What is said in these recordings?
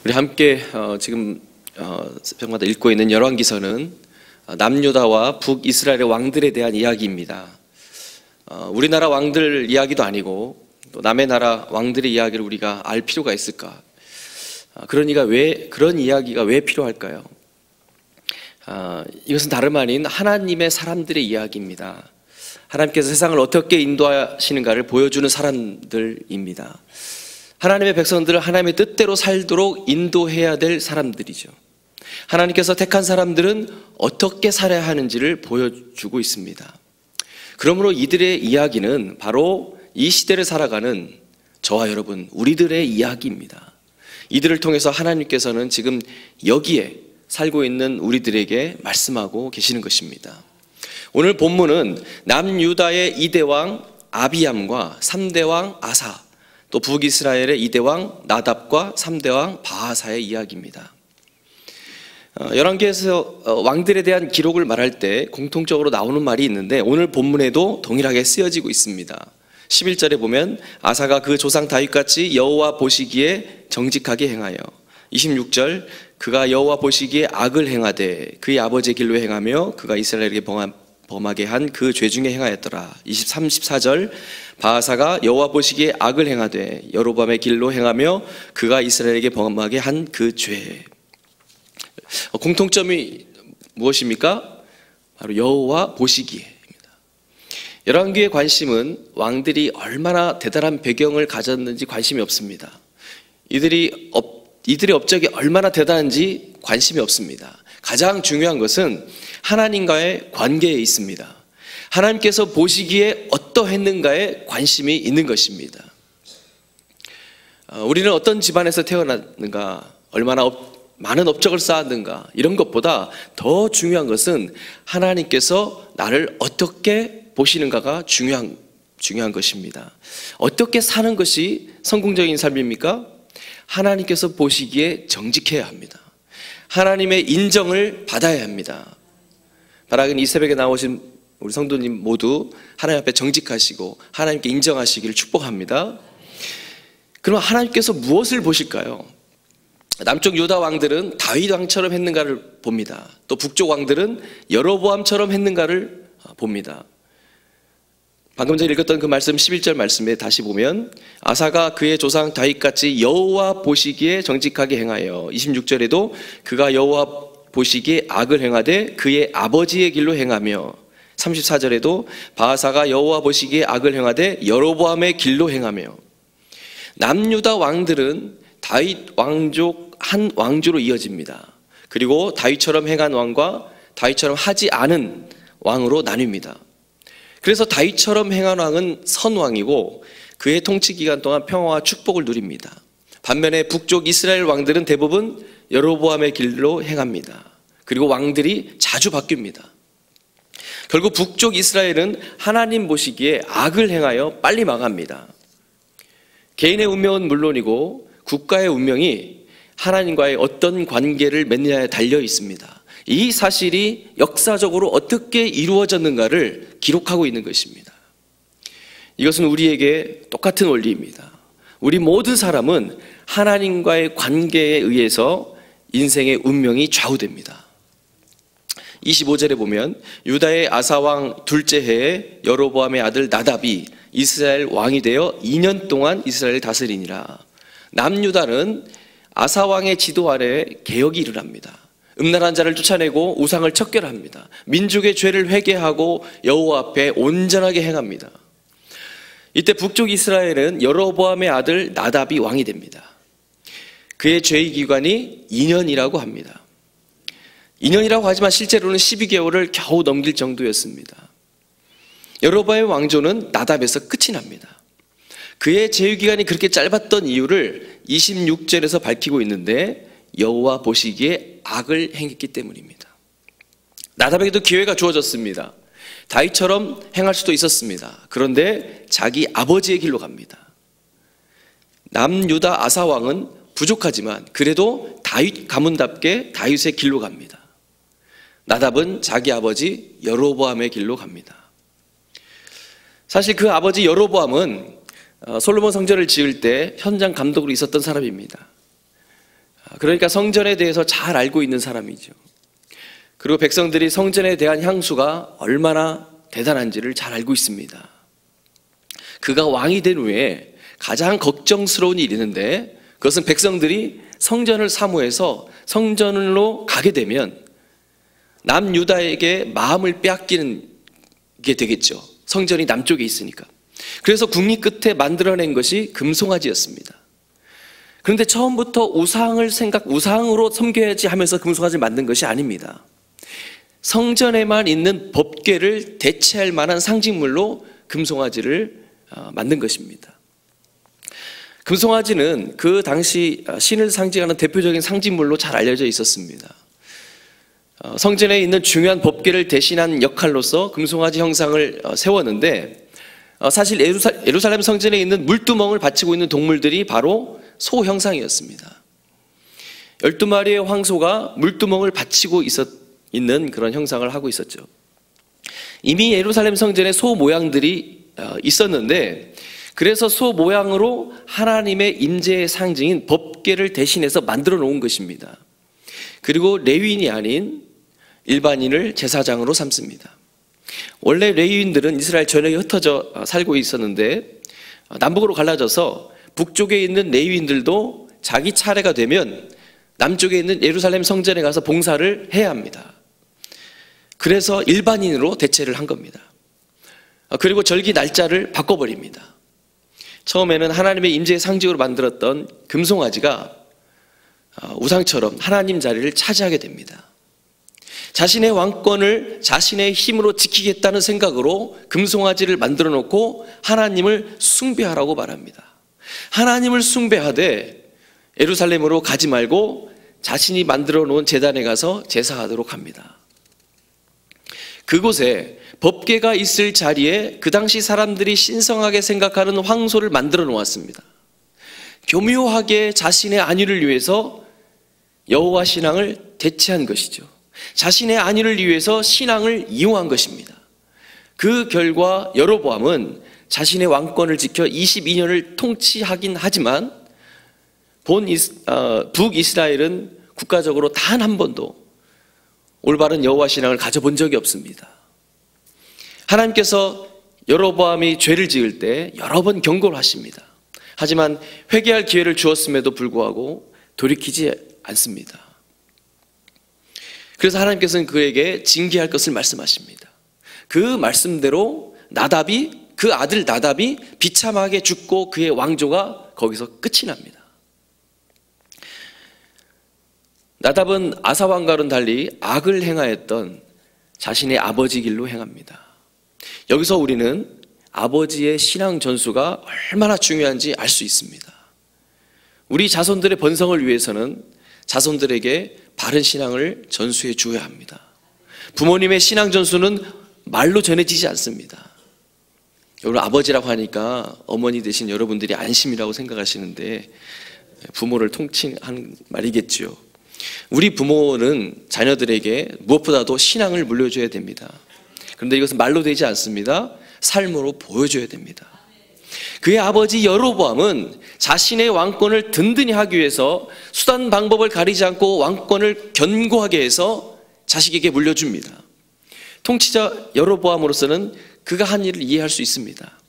우리 함께 지금 새벽마다 읽고 있는 열왕기서는 남유다와 북이스라엘의 왕들에 대한 이야기입니다. 우리나라 왕들 이야기도 아니고 또 남의 나라 왕들의 이야기를 우리가 알 필요가 있을까? 그런 이야기가 왜 필요할까요? 이것은 다름 아닌 하나님의 사람들의 이야기입니다. 하나님께서 세상을 어떻게 인도하시는가를 보여주는 사람들입니다. 하나님의 백성들을 하나님의 뜻대로 살도록 인도해야 될 사람들이죠. 하나님께서 택한 사람들은 어떻게 살아야 하는지를 보여주고 있습니다. 그러므로 이들의 이야기는 바로 이 시대를 살아가는 저와 여러분, 우리들의 이야기입니다. 이들을 통해서 하나님께서는 지금 여기에 살고 있는 우리들에게 말씀하고 계시는 것입니다. 오늘 본문은 남유다의 2대 왕 아비암과 3대 왕 아사, 또 북이스라엘의 2대 왕 나답과 3대 왕 바하사의 이야기입니다. 열왕기에서 왕들에 대한 기록을 말할 때 공통적으로 나오는 말이 있는데 오늘 본문에도 동일하게 쓰여지고 있습니다. 11절에 보면 아사가 그 조상 다윗같이 여호와 보시기에 정직하게 행하여, 26절 그가 여호와 보시기에 악을 행하되 그의 아버지의 길로 행하며 그가 이스라엘에게 범하게 한 그 죄 중에 행하였더라. 34절 바하사가 여호와 보시기에 악을 행하되 여로보암의 길로 행하며 그가 이스라엘에게 범하게 한 그 죄. 공통점이 무엇입니까? 바로 여호와 보시기에입니다. 열왕기의 관심은 왕들이 얼마나 대단한 배경을 가졌는지 관심이 없습니다. 이들의 업적이 얼마나 대단한지 관심이 없습니다. 가장 중요한 것은 하나님과의 관계에 있습니다. 하나님께서 보시기에 어떠했는가에 관심이 있는 것입니다. 우리는 어떤 집안에서 태어났는가, 얼마나 많은 업적을 쌓았는가, 이런 것보다 더 중요한 것은 하나님께서 나를 어떻게 보시는가가 중요한 것입니다. 어떻게 사는 것이 성공적인 삶입니까? 하나님께서 보시기에 정직해야 합니다. 하나님의 인정을 받아야 합니다. 바라긴 이 새벽에 나오신 우리 성도님 모두 하나님 앞에 정직하시고 하나님께 인정하시기를 축복합니다. 그럼 하나님께서 무엇을 보실까요? 남쪽 유다 왕들은 다윗 왕처럼 했는가를 봅니다. 또 북쪽 왕들은 여로보암처럼 했는가를 봅니다. 방금 전에 읽었던 그 말씀 11절 말씀에 다시 보면 아사가 그의 조상 다윗같이 여호와 보시기에 정직하게 행하여, 26절에도 그가 여호와 보시기에 악을 행하되 그의 아버지의 길로 행하며, 34절에도 바하사가 여호와 보시기에 악을 행하되 여로보암의 길로 행하며. 남유다 왕들은 다윗 왕족 한 왕조로 이어집니다. 그리고 다윗처럼 행한 왕과 다윗처럼 하지 않은 왕으로 나뉩니다. 그래서 다윗처럼 행한 왕은 선왕이고 그의 통치 기간 동안 평화와 축복을 누립니다. 반면에 북쪽 이스라엘 왕들은 대부분 여로보암의 길로 행합니다. 그리고 왕들이 자주 바뀝니다. 결국 북쪽 이스라엘은 하나님 보시기에 악을 행하여 빨리 망합니다. 개인의 운명은 물론이고 국가의 운명이 하나님과의 어떤 관계를 맺느냐에 달려 있습니다. 이 사실이 역사적으로 어떻게 이루어졌는가를 기록하고 있는 것입니다. 이것은 우리에게 똑같은 원리입니다. 우리 모든 사람은 하나님과의 관계에 의해서 인생의 운명이 좌우됩니다. 25절에 보면 유다의 아사왕 둘째 해에 여로보암의 아들 나답이 이스라엘 왕이 되어 2년 동안 이스라엘을 다스리니라. 남유다는 아사왕의 지도 아래 개혁이 일어납니다. 음란한 자를 쫓아내고 우상을 척결합니다. 민족의 죄를 회개하고 여호와 앞에 온전하게 행합니다. 이때 북쪽 이스라엘은 여로보암의 아들 나답이 왕이 됩니다. 그의 죄의 기간이 2년이라고 합니다. 2년이라고 하지만 실제로는 12개월을 겨우 넘길 정도였습니다. 여로보암의 왕조는 나답에서 끝이 납니다. 그의 제위 기간이 그렇게 짧았던 이유를 26절에서 밝히고 있는데 여호와 보시기에 악을 행했기 때문입니다. 나답에게도 기회가 주어졌습니다. 다윗처럼 행할 수도 있었습니다. 그런데 자기 아버지의 길로 갑니다. 남유다 아사 왕은 부족하지만 그래도 다윗 가문답게 다윗의 길로 갑니다. 나답은 자기 아버지 여로보암의 길로 갑니다. 사실 그 아버지 여로보암은 솔로몬 성전을 지을 때 현장 감독으로 있었던 사람입니다. 그러니까 성전에 대해서 잘 알고 있는 사람이죠. 그리고 백성들이 성전에 대한 향수가 얼마나 대단한지를 잘 알고 있습니다. 그가 왕이 된 후에 가장 걱정스러운 일이 있는데, 그것은 백성들이 성전을 사모해서 성전으로 가게 되면 남유다에게 마음을 빼앗기는 게 되겠죠. 성전이 남쪽에 있으니까. 그래서 국리 끝에 만들어낸 것이 금송아지였습니다. 그런데 처음부터 우상으로 섬겨야지 하면서 금송아지를 만든 것이 아닙니다. 성전에만 있는 법궤를 대체할 만한 상징물로 금송아지를 만든 것입니다. 금송아지는 그 당시 신을 상징하는 대표적인 상징물로 잘 알려져 있었습니다. 성전에 있는 중요한 법궤를 대신한 역할로서 금송아지 형상을 세웠는데, 사실 예루살렘 성전에 있는 물두멍을 바치고 있는 동물들이 바로 소 형상이었습니다. 12마리의 황소가 물두멍을 바치고 있는 그런 형상을 하고 있었죠. 이미 예루살렘 성전에 소 모양들이 있었는데, 그래서 소 모양으로 하나님의 임재의 상징인 법궤를 대신해서 만들어 놓은 것입니다. 그리고 레위인이 아닌 일반인을 제사장으로 삼습니다. 원래 레위인들은 이스라엘 전역에 흩어져 살고 있었는데, 남북으로 갈라져서 북쪽에 있는 레위인들도 자기 차례가 되면 남쪽에 있는 예루살렘 성전에 가서 봉사를 해야 합니다. 그래서 일반인으로 대체를 한 겁니다. 그리고 절기 날짜를 바꿔버립니다. 처음에는 하나님의 임재의 상징으로 만들었던 금송아지가 우상처럼 하나님 자리를 차지하게 됩니다. 자신의 왕권을 자신의 힘으로 지키겠다는 생각으로 금송아지를 만들어 놓고 하나님을 숭배하라고 말합니다. 하나님을 숭배하되 예루살렘으로 가지 말고 자신이 만들어 놓은 제단에 가서 제사하도록 합니다. 그곳에 법궤가 있을 자리에 그 당시 사람들이 신성하게 생각하는 황소를 만들어 놓았습니다. 교묘하게 자신의 안위를 위해서 여호와 신앙을 대체한 것이죠. 자신의 안위를 위해서 신앙을 이용한 것입니다. 그 결과 여로보암은 자신의 왕권을 지켜 22년을 통치하긴 하지만 북이스라엘은 국가적으로 단 한 번도 올바른 여호와 신앙을 가져본 적이 없습니다. 하나님께서 여로보암이 죄를 지을 때 여러 번 경고를 하십니다. 하지만 회개할 기회를 주었음에도 불구하고 돌이키지 않습니다. 그래서 하나님께서는 그에게 징계할 것을 말씀하십니다. 그 말씀대로 그 아들 나답이 비참하게 죽고 그의 왕조가 거기서 끝이 납니다. 나답은 아사 왕과는 달리 악을 행하였던 자신의 아버지 길로 행합니다. 여기서 우리는 아버지의 신앙 전수가 얼마나 중요한지 알 수 있습니다. 우리 자손들의 번성을 위해서는 자손들에게 바른 신앙을 전수해 주어야 합니다. 부모님의 신앙 전수는 말로 전해지지 않습니다. 여러분, 아버지라고 하니까 어머니 되신 여러분들이 안심이라고 생각하시는데 부모를 통칭한 말이겠죠. 우리 부모는 자녀들에게 무엇보다도 신앙을 물려줘야 됩니다. 그런데 이것은 말로 되지 않습니다. 삶으로 보여줘야 됩니다. 그의 아버지 여로보암은 자신의 왕권을 든든히 하기 위해서 수단 방법을 가리지 않고 왕권을 견고하게 해서 자식에게 물려줍니다. 통치자 여로보암으로서는 그가 한 일을 이해할 수 있습니다.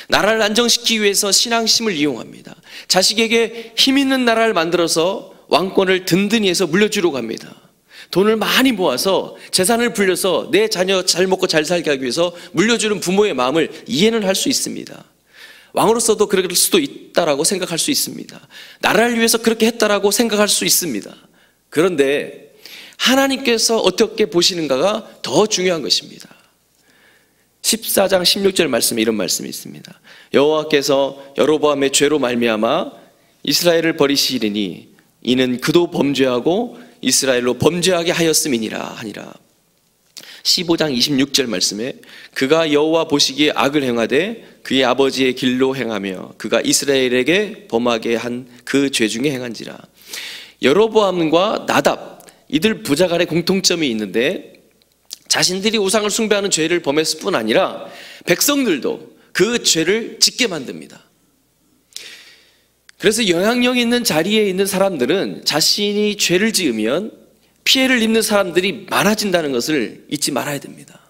나라를 안정시키기 위해서 신앙심을 이용합니다. 자식에게 힘 있는 나라를 만들어서 왕권을 든든히 해서 물려주려고 합니다. 돈을 많이 모아서 재산을 불려서 내 자녀 잘 먹고 잘 살게 하기 위해서 물려주는 부모의 마음을 이해는 할 수 있습니다. 왕으로서도 그럴 수도 있다라고 생각할 수 있습니다. 나라를 위해서 그렇게 했다라고 생각할 수 있습니다. 그런데 하나님께서 어떻게 보시는가가 더 중요한 것입니다. 14장 16절 말씀에 이런 말씀이 있습니다. 여호와께서 여로보암의 죄로 말미암아 이스라엘을 버리시리니 이는 그도 범죄하고 이스라엘로 범죄하게 하였음이니라 하니라. 15장 26절 말씀에 그가 여호와 보시기에 악을 행하되 그의 아버지의 길로 행하며 그가 이스라엘에게 범하게 한 그 죄 중에 행한지라. 여로보암과 나답, 이들 부자 간의 공통점이 있는데 자신들이 우상을 숭배하는 죄를 범했을 뿐 아니라 백성들도 그 죄를 짓게 만듭니다. 그래서 영향력 있는 자리에 있는 사람들은 자신이 죄를 지으면 피해를 입는 사람들이 많아진다는 것을 잊지 말아야 됩니다.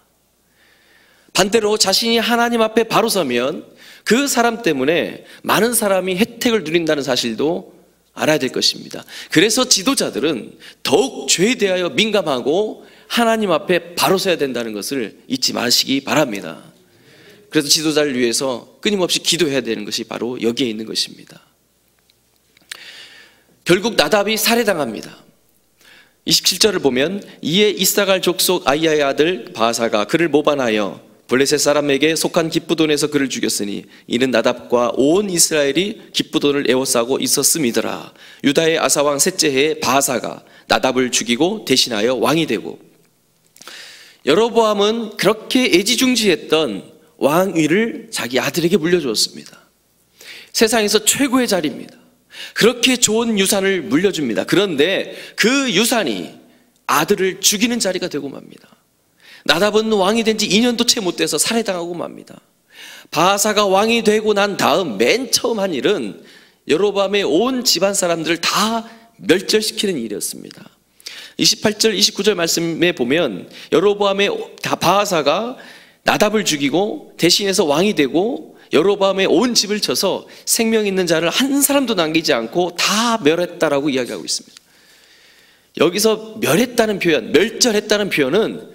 반대로 자신이 하나님 앞에 바로 서면 그 사람 때문에 많은 사람이 혜택을 누린다는 사실도 알아야 될 것입니다. 그래서 지도자들은 더욱 죄에 대하여 민감하고 하나님 앞에 바로 서야 된다는 것을 잊지 마시기 바랍니다. 그래서 지도자를 위해서 끊임없이 기도해야 되는 것이 바로 여기에 있는 것입니다. 결국 나답이 살해당합니다. 27절을 보면 이에 이사갈 족속 아이야의 아들 바아사가 그를 모반하여 블레셋 사람에게 속한 기쁘돈에서 그를 죽였으니 이는 나답과 온 이스라엘이 기쁘돈을 에워싸고 있었음이더라. 유다의 아사왕 셋째 해에 바아사가 나답을 죽이고 대신하여 왕이 되고, 여로보암은 그렇게 애지중지했던 왕위를 자기 아들에게 물려주었습니다. 세상에서 최고의 자리입니다. 그렇게 좋은 유산을 물려줍니다. 그런데 그 유산이 아들을 죽이는 자리가 되고 맙니다. 나답은 왕이 된 지 2년도 채 못 돼서 살해당하고 맙니다. 바아사가 왕이 되고 난 다음 맨 처음 한 일은 여로보암의 온 집안 사람들을 다 멸절시키는 일이었습니다. 28절 29절 말씀에 보면 여로보암의 바아사가 나답을 죽이고 대신해서 왕이 되고 여로보암의 온 집을 쳐서 생명 있는 자를 한 사람도 남기지 않고 다 멸했다라고 이야기하고 있습니다. 여기서 멸했다는 표현, 멸절했다는 표현은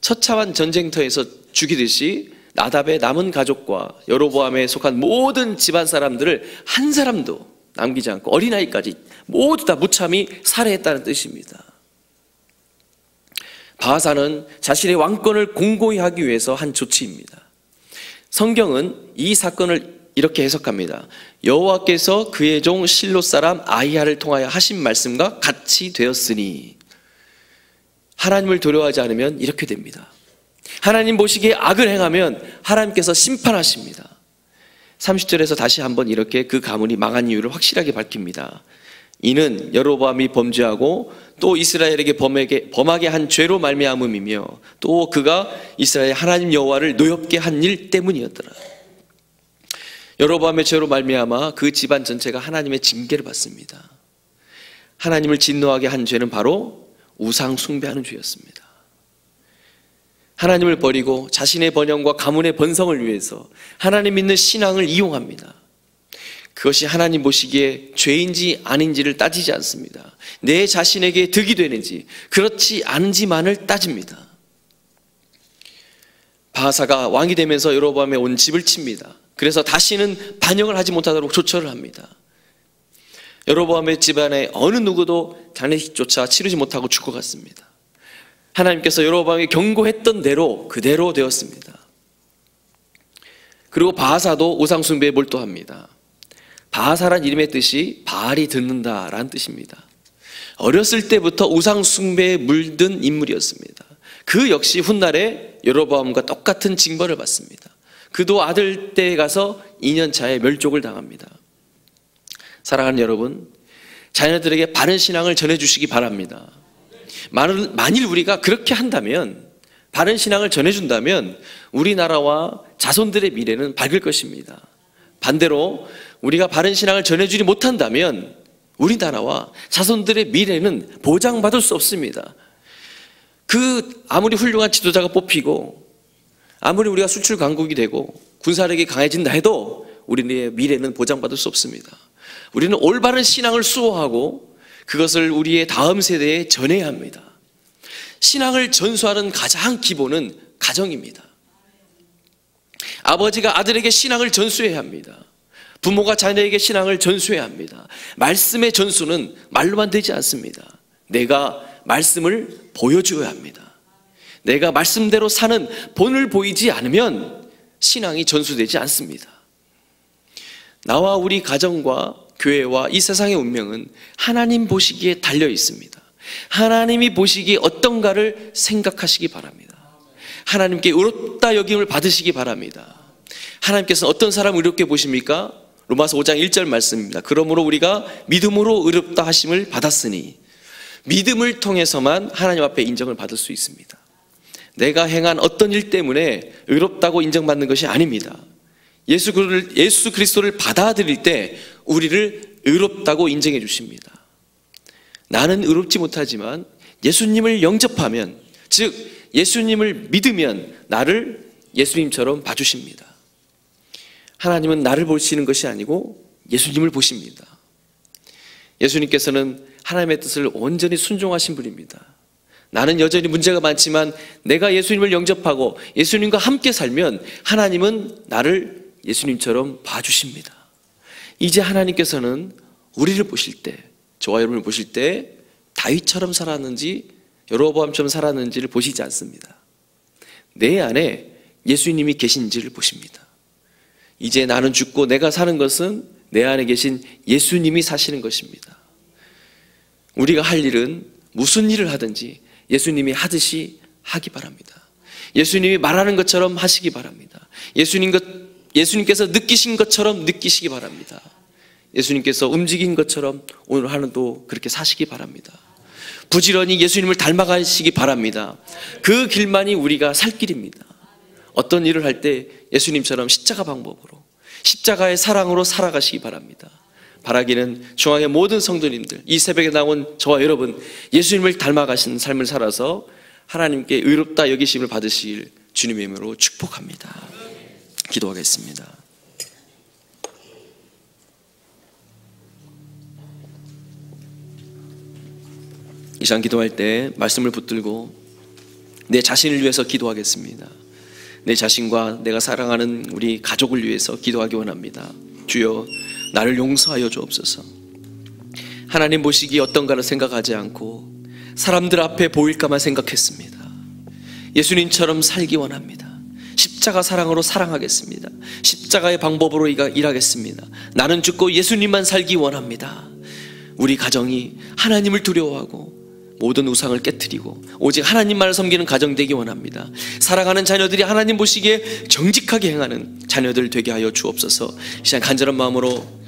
처참한 전쟁터에서 죽이듯이 나답의 남은 가족과 여로보암에 속한 모든 집안 사람들을 한 사람도 남기지 않고 어린아이까지 모두 다 무참히 살해했다는 뜻입니다. 바아사는 자신의 왕권을 공고히 하기 위해서 한 조치입니다. 성경은 이 사건을 이렇게 해석합니다. 여호와께서 그의 종 실로 사람 아히야를 통하여 하신 말씀과 같이 되었으니, 하나님을 두려워하지 않으면 이렇게 됩니다. 하나님 보시기에 악을 행하면 하나님께서 심판하십니다. 30절에서 다시 한번 이렇게 그 가문이 망한 이유를 확실하게 밝힙니다. 이는 여로보암이 범죄하고 또 이스라엘에게 범하게 한 죄로 말미암음이며 또 그가 이스라엘 하나님 여호와를 노엽게 한 일 때문이었더라. 여로보암의 죄로 말미암아 그 집안 전체가 하나님의 징계를 받습니다. 하나님을 진노하게 한 죄는 바로 우상 숭배하는 죄였습니다. 하나님을 버리고 자신의 번영과 가문의 번성을 위해서 하나님 믿는 신앙을 이용합니다. 그것이 하나님 보시기에 죄인지 아닌지를 따지지 않습니다. 내 자신에게 득이 되는지 그렇지 않은지만을 따집니다. 바아사가 왕이 되면서 여로보암의 온 집을 칩니다. 그래서 다시는 반역을 하지 못하도록 조처를 합니다. 여로보암의 집안에 어느 누구도 장례식조차 치르지 못하고 죽어갔습니다. 하나님께서 여로보암이 경고했던 대로 그대로 되었습니다. 그리고 바아사도 우상 숭배에 몰두합니다. 바아사란 이름의 뜻이 바알이 듣는다라는 뜻입니다. 어렸을 때부터 우상 숭배에 물든 인물이었습니다. 그 역시 훗날에 여로보암과 똑같은 징벌을 받습니다. 그도 아들 때에 가서 2년 차에 멸족을 당합니다. 사랑하는 여러분, 자녀들에게 바른 신앙을 전해주시기 바랍니다. 만일 우리가 그렇게 한다면, 바른 신앙을 전해준다면 우리나라와 자손들의 미래는 밝을 것입니다. 반대로 우리가 바른 신앙을 전해주지 못한다면 우리나라와 자손들의 미래는 보장받을 수 없습니다. 아무리 훌륭한 지도자가 뽑히고 아무리 우리가 수출 강국이 되고 군사력이 강해진다 해도 우리의 미래는 보장받을 수 없습니다. 우리는 올바른 신앙을 수호하고 그것을 우리의 다음 세대에 전해야 합니다. 신앙을 전수하는 가장 기본은 가정입니다. 아버지가 아들에게 신앙을 전수해야 합니다. 부모가 자녀에게 신앙을 전수해야 합니다. 말씀의 전수는 말로만 되지 않습니다. 내가 말씀을 보여줘야 합니다. 내가 말씀대로 사는 본을 보이지 않으면 신앙이 전수되지 않습니다. 나와 우리 가정과 교회와 이 세상의 운명은 하나님 보시기에 달려 있습니다. 하나님이 보시기에 어떤가를 생각하시기 바랍니다. 하나님께 의롭다 여김을 받으시기 바랍니다. 하나님께서는 어떤 사람을 의롭게 보십니까? 로마서 5장 1절 말씀입니다. 그러므로 우리가 믿음으로 의롭다 하심을 받았으니, 믿음을 통해서만 하나님 앞에 인정을 받을 수 있습니다. 내가 행한 어떤 일 때문에 의롭다고 인정받는 것이 아닙니다. 예수 그리스도를 받아들일 때 우리를 의롭다고 인정해 주십니다. 나는 의롭지 못하지만 예수님을 영접하면, 즉 예수님을 믿으면 나를 예수님처럼 봐주십니다. 하나님은 나를 보시는 것이 아니고 예수님을 보십니다. 예수님께서는 하나님의 뜻을 온전히 순종하신 분입니다. 나는 여전히 문제가 많지만 내가 예수님을 영접하고 예수님과 함께 살면 하나님은 나를 예수님처럼 봐주십니다. 이제 하나님께서는 우리를 보실 때, 저와 여러분을 보실 때 다윗처럼 살았는지 여로보암처럼 살았는지를 보시지 않습니다. 내 안에 예수님이 계신지를 보십니다. 이제 나는 죽고 내가 사는 것은 내 안에 계신 예수님이 사시는 것입니다. 우리가 할 일은 무슨 일을 하든지 예수님이 하듯이 하기 바랍니다. 예수님이 말하는 것처럼 하시기 바랍니다. 예수님께서 느끼신 것처럼 느끼시기 바랍니다. 예수님께서 움직인 것처럼 오늘 하루도 그렇게 사시기 바랍니다. 부지런히 예수님을 닮아가시기 바랍니다. 그 길만이 우리가 살 길입니다. 어떤 일을 할 때 예수님처럼 십자가 방법으로, 십자가의 사랑으로 살아가시기 바랍니다. 바라기는 중앙의 모든 성도님들, 이 새벽에 나온 저와 여러분, 예수님을 닮아가신 삶을 살아서 하나님께 의롭다 여기심을 받으시길 주님의 이름으로 축복합니다. 기도하겠습니다. 이 시간 기도할 때 말씀을 붙들고 내 자신을 위해서 기도하겠습니다. 내 자신과 내가 사랑하는 우리 가족을 위해서 기도하기 원합니다. 주여, 나를 용서하여 주옵소서. 하나님 보시기 어떤가를 생각하지 않고 사람들 앞에 보일까만 생각했습니다. 예수님처럼 살기 원합니다. 십자가 사랑으로 사랑하겠습니다. 십자가의 방법으로 일하겠습니다. 나는 죽고 예수님만 살기 원합니다. 우리 가정이 하나님을 두려워하고 모든 우상을 깨트리고 오직 하나님만을 섬기는 가정 되기 원합니다. 사랑하는 자녀들이 하나님 보시기에 정직하게 행하는 자녀들 되게 하여 주옵소서. 이 시간 간절한 마음으로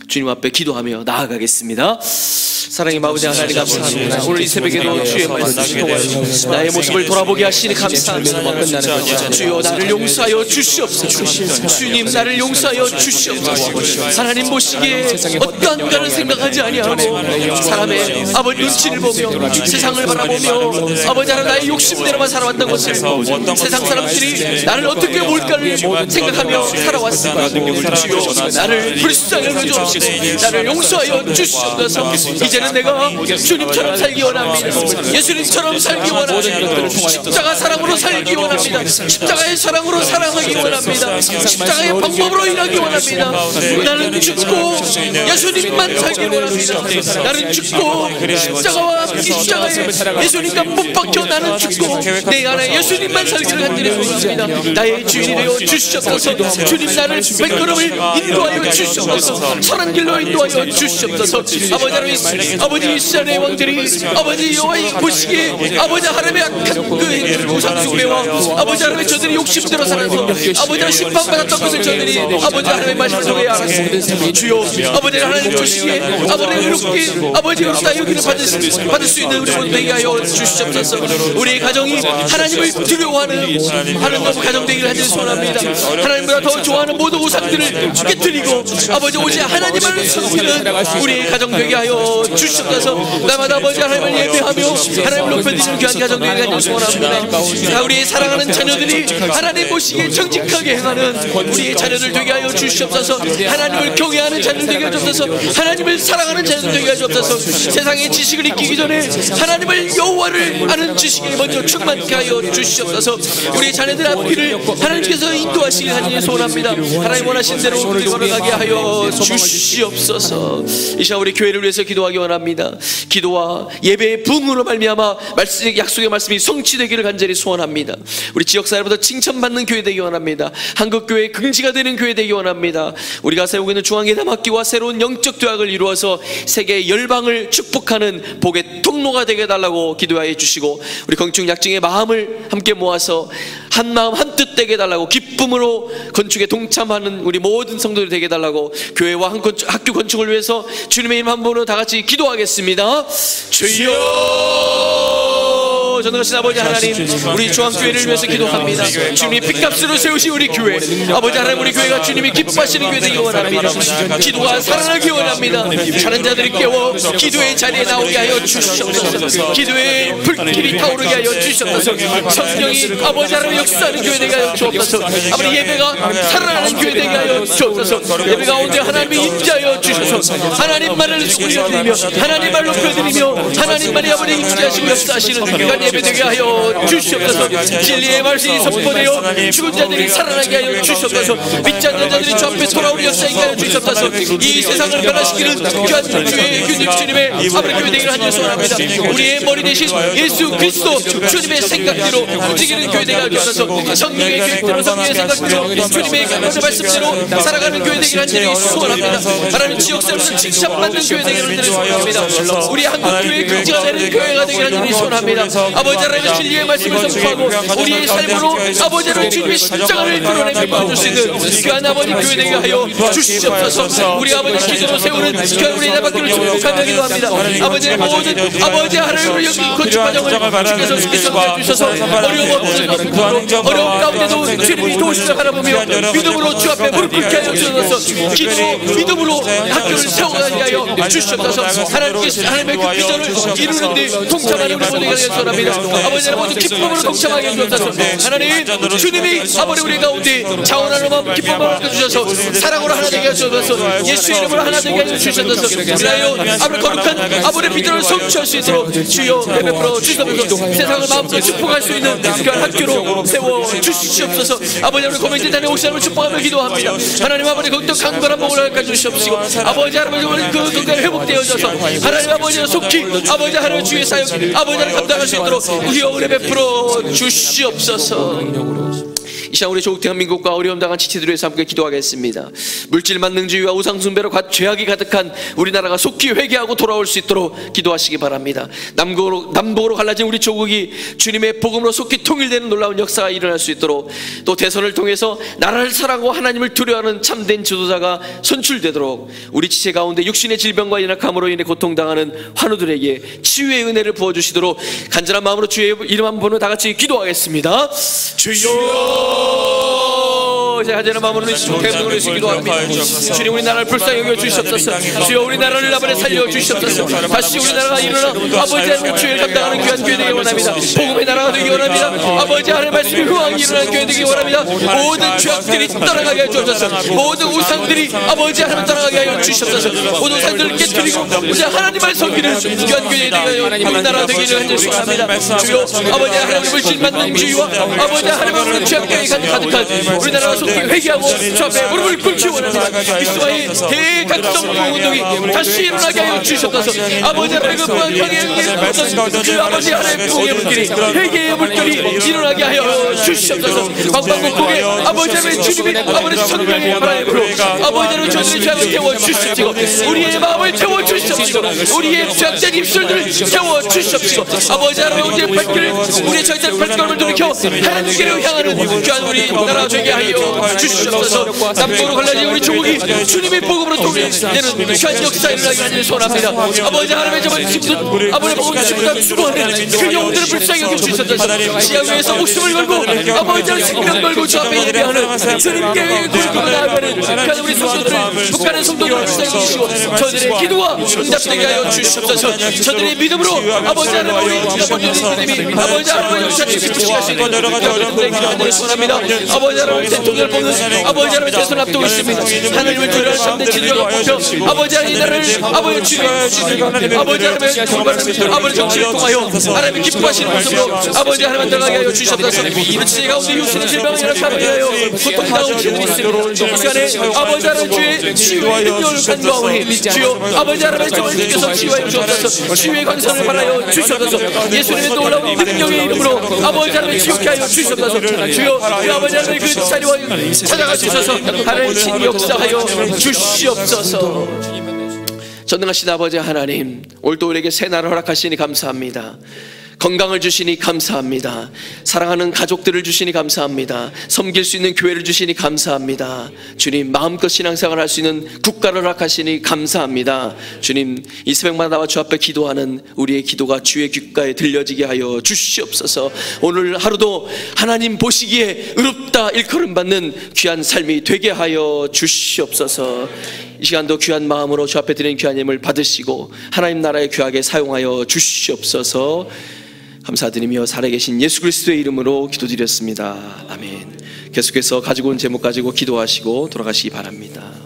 주님 앞에 기도하며 나아가겠습니다. 사랑의 아버지 하나님 감사합니다. 오늘 이 새벽에도 주의 말씀 통하여 나의 모습을 돌아보게 하시니 감사합니다. 주여, 나를 용서하여 주시옵소서. 주님, 나를 용서하여 주시옵소서. 하나님 보시기에 어떠한가를 생각하지 아니하고 사람의 아버지 눈치를 보며 세상을 바라보며 아버지 하나님 나의 욕심대로만 살아왔던 것을 세상 사람들이 나를 어떻게 볼까를 생각하며 살아왔습니다. 주여, 나를 불쌍히 여겨주옵소서. 나를 용서하여 주시옵소서. 이제는 내가 주님처럼 살기 원합니다. 예수님처럼 살기 원합니다. 십자가 사랑으로 살기 원합니다. 십자가의 사랑으로 사랑하기 원합니다. 십자가의 방법으로 일하기 원합니다. 나는 죽고 예수님만 살기 원합니다. 나는 죽고 십자가에 예수님과 못 박혀 나는 죽고 내 안에 예수님만 살기를 간절히 원합니다. 나의 주인이 되어 주시옵소서. 주님, 나를 백걸음을 인도하여 주시옵소서. 선한 길로 인도하여 주시옵소서. 아버지 이스라엘의 왕들이 아버지 여호와의 보시기에 아버지 하나님의 악한 그 우상숭배와 아버지 하나님의 저들이 욕심대로 살아서 아버지가 심판받았던 것을 저들이 아버지 하나님의 말씀을 통해 알았습니다. 주여, 아버지 하나님 보시기에 아버지 의롭게 아버지 의롭다 여기를 받을 수 있는 우리 모두 되게 하여 주시옵소서. 우리 가정이 하나님을 두려워하는 가정 되기를 하길 소원합니다. 하나님보다 더 좋아하는 모든 우상들을 깨뜨리고 아버지 오직 하나님을 섬기는 우리 가정 되게 하여 주시옵소서. 날마다 아버지 하나님을 예배하며 하나님을 높여드리는 귀한 가정 되게 하길 소원합니다. 우리 사랑하는 자녀들이 하나님 보시기에 정직하게 행하는 우리의 자녀들 되게 하여 주시옵소서. 하나님을 경외하는 자녀들 되게 하여 주옵소서. 하나님을 사랑하는 자녀들 되게 하여 주옵소서. 세상의 지식을 익히기 전에 하나님을 여호와를 아는 지식에 먼저 충만케 하여 주시옵소서. 우리 자녀들 앞길을 하나님께서 인도하시길 하니 소원합니다. 하나님 원하신 대로 걸어가게 하여 주시옵소서. 이 시간 우리 교회를 위해서 기도하기 원합니다. 기도와 예배의 부흥으로 말미암아 약속의 말씀이 성취되기를 간절히 소원합니다. 우리 지역사회보다 칭찬받는 교회 되기 원합니다. 한국교회의 긍지가 되는 교회 되기 원합니다. 우리가 세우고 있는 중앙예담학교와 새로운 영적 도약을 이루어서 세계 열방을 축복하는 복의 통로가 되게 해달라고 기도하여 주시고, 우리 건축 약증의 마음을 함께 모아서 한 마음 한 뜻 되게 해달라고 기쁨으로 건축에 동참하는 우리 모든 성도들이 되게 해달라고 교회와 학교 건축을 위해서 주님의 이름 한 번으로 다 같이 기도하겠습니다. 주여 주시옵시고. 전능하신 아버지 하나님, 우리 중앙교회를 위해서 기도합니다. 주님이 핏값으로 세우신 우리 교회, 아버지 하나님, 우리 교회가 주님이 기뻐하시는 교회 되기 원합니다. 기도가 살아나기 원합니다. 자는 자들이 깨워 기도의 자리에 나오게 하여 주시옵소서. 기도의 불길이 타오르게 하여 주시옵소서. 성령이 아버지 하나님 역사하는 교회 되게 하여 주옵소서. 아버지 예배가 살아나는 교회 되게 하여 주옵소서. 예배 가운데 하나님이 임재하여 주셔서 하나님만을 우리가 드리며 하나님만을 높여드리며 하나님만이 아버지 임재하시고 역사하시는 그런 예배 되게 하여 주시옵소서. 진리의 말씀이 선포되어 죽은 자들이 살아나게 하여 주시옵소서. 믿지 않는 자들이 주 앞에 돌아오는 역사에 하여 주시옵소서. 이 세상을 변화시키는 귀한 주의 균님 주님의 아버지 교회 되기를 하여 소원합니다. 우리의 머리 대신 예수 그리스도 주님의 생각대로 움직이는 교회 되게 하여 주셔서 성령의 계획대로 성령의 생각대로 주님의 말씀대로 살아가는 교회 되기를 하여 소원합니다. 하나님 지역사회에서 칭찬받는 교회 되기를 소원합니다. 우리 한국교회의 긍지가 되는 교회가 되기를 하여 소원합니다. 아버지 하나님의 진리의 말씀을 선포하고 우리의 삶으로 아버지 하나님 주님의 십자가를 드러내며 보여줄 수 있는 귀한 아버지 교회 되게 하여 주시옵소서. 우리 아버지 기도로 세우는 귀한 우리 나밖에 축복하며 기도합니다. 아버지의 모든 아버지 하나님을 여기 건축 과정을 주께서 주께서 주셔서 어려운 가운데도 주님이 도우시며 바라보며 믿음으로 주 앞에 무릎 꿇게 하여 주셔서 기도로 믿음으로 학교를 세워가게 하여 주시옵소서. 하나님의 그 비전을 이루는 데 동참하는 우리 모두가 되길 원합니다. 아버지 하나님 모두 기쁨으로 동참하게 해주옵소서. 하나님 주님이 아버지 우리 가운데 자원하는 마음 기쁨을 주셔서 사랑으로 하나 되게 해주셔서 예수의 이름으로 하나 되게 해주셔서 그리하여 아버지 거룩한 아버지의 비전을 성취할 수 있도록 주여 베풀어 주시옵소서. 세상을 마음껏 축복할 수 있는 그런 학교로 세워 주시옵소서. 아버지 하나님 고백된 자리에 오시 하나님을 축복하며 기도합니다. 하나님 아버지 거기도 강건한 목을 가져주시옵시고 아버지 하나님 그 동네가 회복되어져서 하나님 아버지가 속히 아버지 하나님 주의 사역 아버지 하나님 감당할 수 있도록 주여 은혜 베풀어 주시옵소서. 이 시간 우리 조국 대한민국과 어려움 당한 지체들을 위해서 함께 기도하겠습니다. 물질 만능주의와 우상 숭배로 죄악이 가득한 우리나라가 속히 회개하고 돌아올 수 있도록 기도하시기 바랍니다. 남북으로 갈라진 우리 조국이 주님의 복음으로 속히 통일되는 놀라운 역사가 일어날 수 있도록 또 대선을 통해서 나라를 사랑하고 하나님을 두려워하는 참된 지도자가 선출되도록 우리 지체 가운데 육신의 질병과 연약함으로 인해 고통당하는 환우들에게 치유의 은혜를 부어주시도록 간절한 마음으로 주의 이름 한 번으로 다 같이 기도하겠습니다. 주여 간절한 마음으로 대부분으로 기도합니다. 주님 우리 나라를 불쌍히 여겨주시옵소서. 주여 우리 나라를 아버지 살려주시옵소서. 다시 우리 나라가 일어나 아버지 하나님의 주의를 감당하는 귀한 교회 되기 원합니다. 복음의 나라가 되기 원합니다. 아버지 하나님의 말씀이 후왕이 일어나는 교회 되기 원합니다. 모든 죄악들이 떠나가게 하여 주옵소서. 모든 우상들이 아버지 하나님 떠나가게 하여 주시옵소서. 모든 우상들을 깨뜨리고 이제 하나님을 섬기는 귀한 교회 되기 하여 우리 나라가 되기를 간절히 원합니다. 주여 아버지 하나님의 물질 만능주의와 아버지 하나님의 죄악들이 가득한 우리 나라가 속히 회개하고 주 앞에 무릎을 꿇기 원합니다. 이스마엘 대각성 운동이 다시 일어나게 하여 주시옵소서. 아버지 하나님의 그 방향의 그 아버지 하나님의 공의 물길이 회개의 물길이 일어나게 하여 주시옵소서. 방방곡곡에 아버지 하나님의 주님이 아버지 성령의 바람으로 아버지 하나님의 저들의 죄악을 태워주시옵시고 우리의 마음을 태워주시옵시고 우리의 죄악된 입술들을 태워주시옵시고 아버지 하나님의 우리의 발길을 우리의 죄악된 발걸음을 돌이켜 하나님께로 향하는 귀한 우리 나라 되게 하여 주시옵소서. 남북으로 갈라진 우리 조국이 주님의 복음으로 통일되는 귀한 역사에 일어나게 하기를 소원합니다. 아버지 하나님의 저번 친구들 아버지 복음 친구들 죽어하는 그 영혼들을 불쌍히 여겨주셔서 지하 위에서 목숨을 걸고 아버지 하나님 생명 걸고 주 앞에 예배하는 주님께 굴고 나아가는 귀한 우리 성도들을 북한의 성도들을 불쌍히 여기시고 저들의 기도와 응답되게 하여 주시옵소서. 저들의 믿음으로 아버지 하나님 우리 아버지 아버지 하나님의 역사를 기쁘시하시는 여러분들의 기도하기를 소원합니다. 아버지 하나님의 대통령을 보는 아버지 하나님의 대선 앞두고 있습니다. 하나님을 두려워하는 참된 진리가 뽑혀 아버지 하나님 이 나라를 아버지 주님 아버지 하나님의 아버지 정치를 통하여 하나님의 기뻐하시는 모습으로 아버지 하나님 들어가게 하여 주시옵소서. 이 지혜 가운데 육신의 질병을 연약함을 하여 고통당하는 친구들이 있습니다. 이 시간에 아버지 하나님 주의 치유의 능력을 간구하오니 주여 아버지 하나님의 정원님께서 치유하여 주옵소서. 치유의 강선을 바라여 주시옵소서. 예수님의 놀라운 능력의 이름으로 아버지 하나님의 치유케 하여 주시옵소서. 주여 우리 아버지 하나님의 그 자리와 찾아가 주셔서 하나님 신 역사하여 주시옵소서. 전능하신 아버지 하나님 오늘도 우리에게 새 날을 허락하시니 감사합니다. 건강을 주시니 감사합니다. 사랑하는 가족들을 주시니 감사합니다. 섬길 수 있는 교회를 주시니 감사합니다. 주님, 마음껏 신앙생활을 할 수 있는 국가를 허락하시니 감사합니다. 주님, 이 새벽마다 나와 주 앞에 기도하는 우리의 기도가 주의 귓가에 들려지게 하여 주시옵소서. 오늘 하루도 하나님 보시기에 의롭다 일컬음 받는 귀한 삶이 되게 하여 주시옵소서. 이 시간도 귀한 마음으로 주 앞에 드리는 귀한 예물 받으시고 하나님 나라에 귀하게 사용하여 주시옵소서. 감사드리며 살아계신 예수 그리스도의 이름으로 기도드렸습니다. 아멘. 계속해서 가지고 온 제목 가지고 기도하시고 돌아가시기 바랍니다.